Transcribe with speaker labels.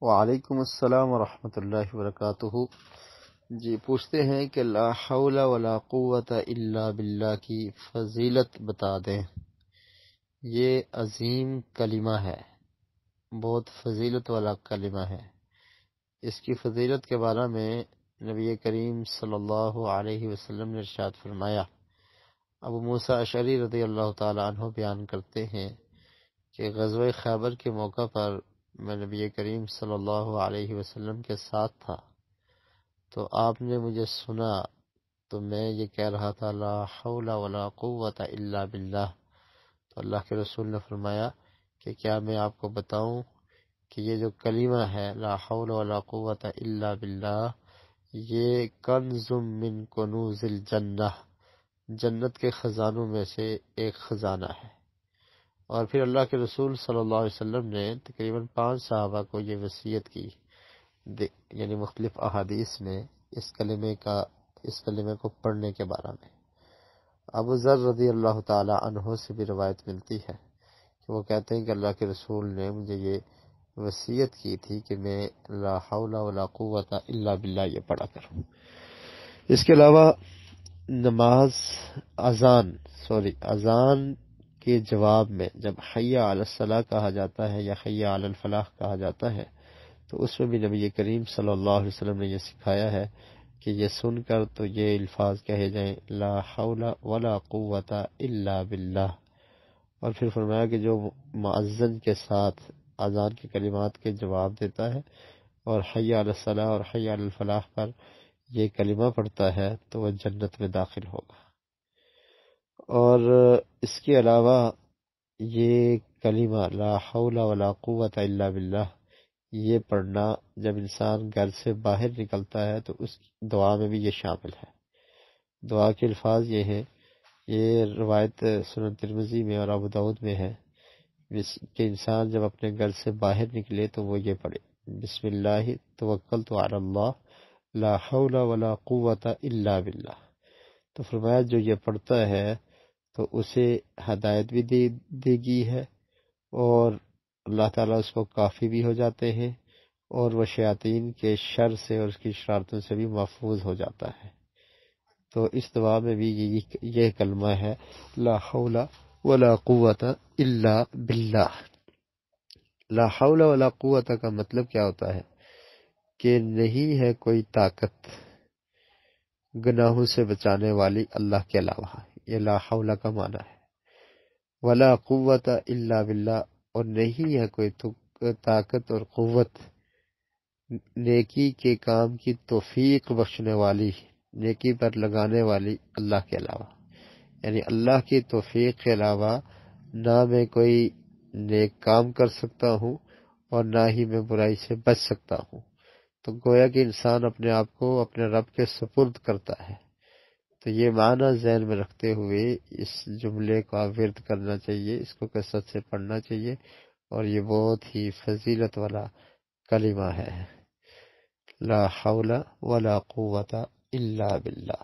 Speaker 1: وعلیکم السلام ورحمۃ اللہ وبرکاتہ۔ جی پوچھتے ہیں کہ لا حول ولا قوت الا باللہ کی فضیلت بتا دیں۔ یہ عظیم کلمہ ہے، بہت فضیلت والا کلمہ ہے۔ اس کی فضیلت کے بارے میں نبی کریم صلی اللہ علیہ وسلم نے ارشاد فرمایا۔ ابو موسیٰ اشعری رضی اللہ تعالی عنہ بیان کرتے ہیں کہ غزوہ خیبر کے موقع پر میں نبی کریم صلی اللہ علیہ وسلم کے ساتھ تھا، تو آپ نے مجھے سنا تو میں یہ کہہ رہا تھا لا حول ولا قوت الا باللہ، تو اللہ کے رسول نے فرمایا کہ کیا میں آپ کو بتاؤں کہ یہ جو کلمہ ہے لا حول ولا قوت الا باللہ، یہ کنز من کنوز الجنہ، جنت کے خزانوں میں سے ایک خزانہ ہے۔ اور پھر اللہ کے رسول صلی اللہ علیہ وسلم نے تقریباً 5 صحابہ کو یہ وصیت کی، یعنی مختلف احادیث میں اس کلمے کو پڑھنے کے بارے میں۔ ابو ذر رضی اللہ تعالی عنہ سے بھی روایت ملتی ہے کہ وہ کہتے ہیں کہ اللہ کے رسول نے مجھے یہ وصیت کی تھی کہ میں لا حول ولا قوت الا باللہ یہ پڑھا کروں۔ اس کے علاوہ نماز اذان کے جواب میں جب حی علی الصلاۃ کہا جاتا ہے یا حی علی الفلاح کہا جاتا ہے، تو اس میں بھی نبی کریم صلی اللہ علیہ وسلم نے یہ سکھایا ہے کہ یہ سن کر تو یہ الفاظ کہے جائیں لا حول ولا قوت الا باللہ، اور پھر فرمایا کہ جو مؤذن کے ساتھ اذان کے کلمات کے جواب دیتا ہے اور حی علی الصلاۃ اور حی علی الفلاح پر یہ کلمہ پڑھتا ہے تو وہ جنت میں داخل ہوگا۔ اور اس کے علاوہ یہ کلمہ لا حول ولا قوت الا باللہ یہ پڑھنا جب انسان گھر سے باہر نکلتا ہے تو اس دعا میں بھی یہ شامل ہے۔ دعا کے الفاظ یہ ہیں، یہ روایت سنن ترمذی میں اور ابو داؤد میں ہے کہ انسان جب اپنے گھر سے باہر نکلے تو وہ یہ پڑھے بسم اللہ توکلت علی اللہ لا حول ولا قوت الا باللہ۔ تو فرمایا جو یہ پڑھتا ہے تو اسے ہدایت بھی دے گی ہے، اور اللہ تعالیٰ اس کو کافی بھی ہو جاتے ہیں، اور وہ شیاطین کے شر سے اور اس کی شرارتوں سے بھی محفوظ ہو جاتا ہے۔ تو اس دعا میں بھی یہ کلمہ ہے لا حول ولا قوت الا باللہ۔ لا حول ولا قوت کا مطلب کیا ہوتا ہے کہ نہیں ہے کوئی طاقت گناہوں سے بچانے والی اللہ کے علاوہ، یہ لا حول کا معنی ہے۔ ولا قوت الا باللہ، اور نہیں ہے کوئی طاقت اور قوت نیکی کے کام کی توفیق بخشنے والی، نیکی پر لگانے والی اللہ کے علاوہ، یعنی اللہ کی توفیق کے علاوہ نہ میں کوئی نیک کام کر سکتا ہوں اور نہ ہی میں برائی سے بچ سکتا ہوں۔ تو گویا کہ انسان اپنے آپ کو اپنے رب کے سپرد کرتا ہے۔ تو یہ معنی ذہن میں رکھتے ہوئے اس جملے کا ورد کرنا چاہیے، اس کو کثرت سے پڑھنا چاہیے، اور یہ بہت ہی فضیلت والا کلمہ ہے لا حول ولا قوت الا باللہ۔